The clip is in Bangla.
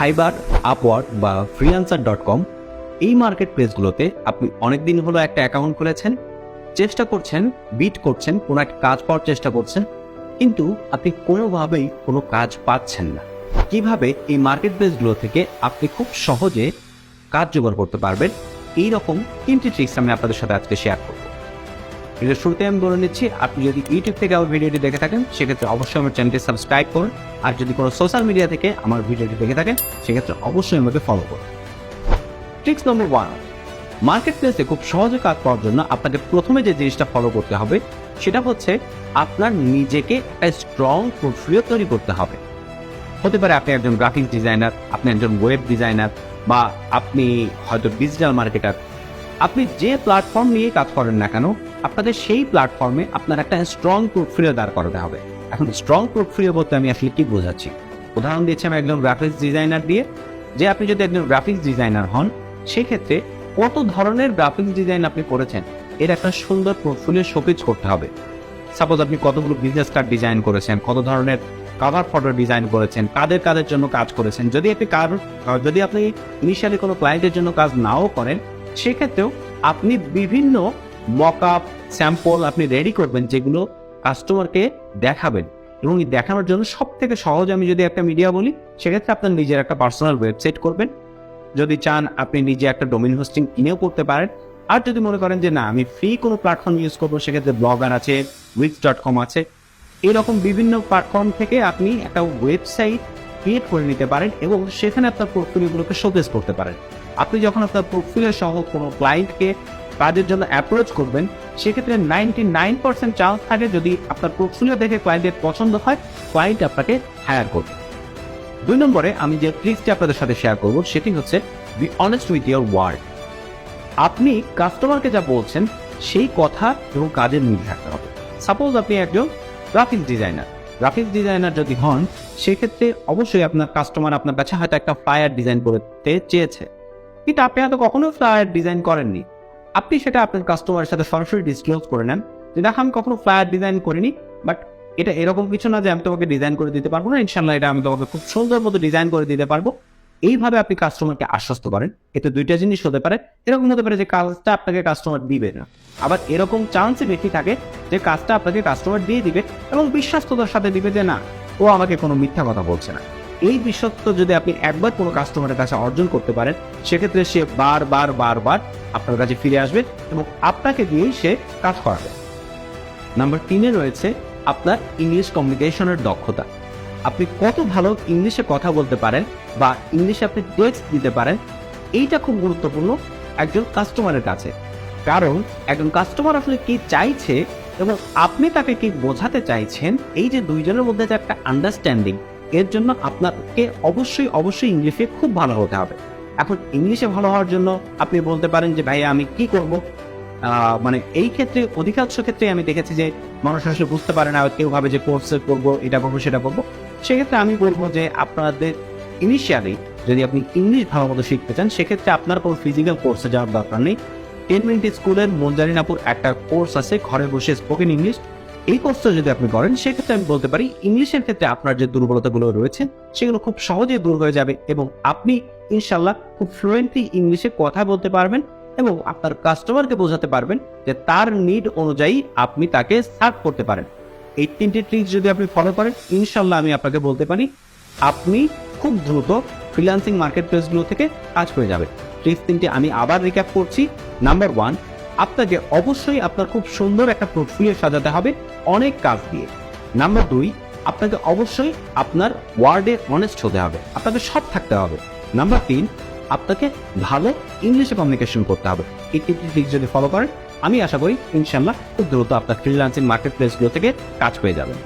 ফাইবার, আপওয়ার্ক বা freelancer.com এই মার্কেট প্লেসগুলোতে আপনি অনেকদিন হলো একটা অ্যাকাউন্ট খুলেছেন, চেষ্টা করছেন, বিট করছেন, কোনো একটা কাজ পাওয়ার চেষ্টা করছেন, কিন্তু আপনি কোনোভাবেই কোনো কাজ পাচ্ছেন না। কিভাবে এই মার্কেট প্লেসগুলো থেকে আপনি খুব সহজে কাজ জোগাড় করতে পারবেন, এই রকম 3টি ট্রিক্স আমি আপনাদের সাথে আজকে শেয়ার করব। এটা শুরুতে আমি বলে নিচ্ছি, আপনি যদি ইউটিউব থেকে আমার ভিডিওটি দেখে থাকেন সেক্ষেত্রে অবশ্যই আমার চ্যানেলটি সাবস্ক্রাইব করুন, আর যদি কোনো সোশ্যাল মিডিয়া থেকে আমার ভিডিওটি দেখে থাকেন সেক্ষেত্রে অবশ্যই আমাকে ফলো করুন। ট্রিক্স নম্বর 1, মার্কেট প্লেসে খুব সহজে কাজ পাওয়ার জন্য আপনাকে প্রথমে যে জিনিসটা ফলো করতে হবে সেটা হচ্ছে আপনার নিজেকে একটা স্ট্রং পোর্টফোলিও তৈরি করতে হবে। হতে পারে আপনি একজন গ্রাফিক্স ডিজাইনার, আপনি একজন ওয়েব ডিজাইনার, বা আপনি হয়তো ডিজিটাল মার্কেটার। আপনি যে প্ল্যাটফর্ম নিয়ে কাজ করেন না কেন, আপনাদের সেই প্ল্যাটফর্মে আপনার একটা স্ট্রং পোর্টফোলিও দাঁড় করাতে হবে। এখন স্ট্রং পোর্টফোলিও বলতে আমি আসলে কি বোঝাচ্ছি, উদাহরণ দিচ্ছি আমি একজন গ্রাফিক্স ডিজাইনার দিয়ে, যে আপনি যদি একজন গ্রাফিক্স ডিজাইনার হন সেক্ষেত্রে কত ধরনের গ্রাফিক্স ডিজাইন আপনি করেছেন এর একটা সুন্দর পোর্টফোলিও শোকেজ করতে হবে। সাপোজ আপনি কতগুলো বিজনেস কার্ড ডিজাইন করেছেন, কত ধরনের কভার ফটো ডিজাইন করেছেন, কাদের জন্য কাজ করেছেন। যদি আপনি ইনিশিয়ালি কোনো ক্লায়েন্টের জন্য কাজ নাও করেন সেক্ষেত্রেও আপনি বিভিন্ন মকআপ, স্যাম্পল আপনি রেডি করবেন যেগুলো কাস্টমারকে দেখাবেন। এবং এই দেখানোর জন্য সব থেকে সহজ আমি যদি একটা মিডিয়া বলি সেক্ষেত্রে আপনার নিজের একটা পার্সোনাল ওয়েবসাইট করবেন। যদি চান আপনি নিজে একটা ডোমেইন হোস্টিং কিনেও করতে পারেন। আর যদি মনে করেন যে না আমি ফ্রি কোনো প্ল্যাটফর্ম ইউজ করবো সেক্ষেত্রে ব্লগার আছে, wix.com আছে, এরকম বিভিন্ন প্ল্যাটফর্ম থেকে আপনি একটা ওয়েবসাইট ক্রিয়েট করে নিতে পারেন এবং সেখানে আপনার পোর্টফোলিওগুলোকে শোকেস করতে পারেন। আপনি যখন আপনার পোর্টফোলিও সহ কোনো ক্লায়েন্টকে কাজের জন্য অ্যাপ্রোচ করবেন সেক্ষেত্রে 99% চান্স থাকে যদি আপনার পোর্টফোলিও দেখে ক্লায়েন্টের পছন্দ হয়, ক্লায়েন্ট আপনাকে হায়ার করবে। 2 নম্বরে আমি যে ট্রিক্সটি আপনাদের সাথে শেয়ার করব সেটি হচ্ছে be honest with your word. আপনি কাস্টমারকে যা বলছেন সেই কথা এবং কাজের মিল থাকতে হবে। সাপোজ আপনি একজন গ্রাফিক্স ডিজাইনার যদি হন সেক্ষেত্রে অবশ্যই আপনার কাস্টমার আপনার কাছে হয়তো একটা ফ্লায়ার ডিজাইন করতে চেয়েছে, কিন্তু আপনি হয়তো কখনো ফ্লায়ার ডিজাইন করেননি। আপনি সেটা আপনার কাস্টমারের সাথে সরাসরি ডিসক্লোজ করে নেন যে দেখো আমি কখনো ফ্লায়ার ডিজাইন করিনি, বাট এটা এরকম কিছু না যে আমি তোমাকে ডিজাইন করে দিতে পারবো না, ইনশাল্লাহ এটা আমি তোমাকে খুব সুন্দর মতো ডিজাইন করে দিতে পারবো। এইভাবে আপনি কাস্টমারকে আশ্বস্ত করেন। এতে 2টা জিনিস হতে পারে, এরকম হতে পারে যে কাজটা আপনাকে কাস্টমার দিবে না, আবার এরকম চান্সই বেশি থাকে যে কাজটা আপনাকে কাস্টমার দিয়ে দিবে এবং বিশ্বস্ততার সাথে দিবে যে না ও আমাকে কোনো মিথ্যা কথা বলছে না। এই বিশ্বস্ত যদি আপনি একবার কোনো কাস্টমারের কাছে অর্জন করতে পারেন সেক্ষেত্রে সে বারবার আপনার কাছে ফিরে আসবে এবং আপনাকে দিয়েই সে কাজ করাবে। নাম্বার 3-এ রয়েছে আপনার ইংলিশ কমিউনিকেশনের দক্ষতা। আপনি কত ভালো ইংলিশে কথা বলতে পারেন বা ইংলিশে আপনি টেক্সট দিতে পারেন, এইটা খুব গুরুত্বপূর্ণ একজন কাস্টমারের কাছে। কারণ একজন কাস্টমার আসলে কি চাইছে এবং আপনি তাকে কি বোঝাতে চাইছেন, এই যে দুইজনের মধ্যে যে একটা আন্ডারস্ট্যান্ডিং, এর জন্য আপনাকে অবশ্যই ইংলিশে খুব ভালো হতে হবে। এখন ইংলিশে ভালো হওয়ার জন্য আপনি বলতে পারেন যে ভাইয়া আমি কি করব, মানে এই ক্ষেত্রে অধিকাংশ ক্ষেত্রে আমি দেখেছি যে মানুষ আসলে বুঝতে পারে না, কেউ ভাবে যে কোর্সে করবো, এটা করবো সেটা করবো। সেক্ষেত্রে আমি বলবো যে আপনাদের ইনিশিয়ালি যদি আপনি ইংলিশ ভালো মতো শিখতে চান সেক্ষেত্রে আপনার কোনো ফিজিক্যাল কোর্সে যাওয়ার দরকার নেই। 10 মিনিট স্কুলের মঞ্জারিন আপুর একটা কোর্স আছে ঘরে বসে স্পোকেন ইংলিশ, এই কোর্সটা যদি আপনি করেন সেক্ষেত্রে আমি বলতে পারি ইংলিশের ক্ষেত্রে আপনার যে দুর্বলতাগুলো রয়েছে সেগুলো খুব সহজেই দূর হয়ে যাবে এবং আপনি ইনশাল্লাহ খুব ফ্লুয়েন্টলি ইংলিশে কথা বলতে পারবেন এবং আপনার কাস্টমারকে বোঝাতে পারবেন যে তার নিড অনুযায়ী আপনি তাকে সার্ভ করতে পারেন। এই 3টি ট্রিক্স যদি আপনি ফলো করেন ইনশাল্লাহ আমি আপনাকে বলতে পারি আপনি খুব দ্রুত ফ্রিল্যান্সিং মার্কেট প্লেসগুলো থেকে কাজ পেয়ে যাবেন। ট্রিক্স 3টি আমি আবার রিক্যাপ করছি। নাম্বার 1, আপনাকে অবশ্যই আপনার খুব সুন্দর একটা পোর্টফোলিও সাজাতে হবে অনেক কাজ দিয়ে। নাম্বার 2, আপনাকে অবশ্যই আপনার ওয়ার্ডে অনেস্ট হতে হবে, আপনাকে সৎ থাকতে হবে। নাম্বার 3, আপনাকে ভালো ইংলিশে কমিউনিকেশন করতে হবে। এই 3টি ট্রিক্স যদি ফলো করেন আমি আশা করি ইনশাল্লাহ খুব দ্রুত আপনার ফ্রিল্যান্সিং মার্কেট প্লেসগুলো থেকে কাজ পেয়ে যাবেন।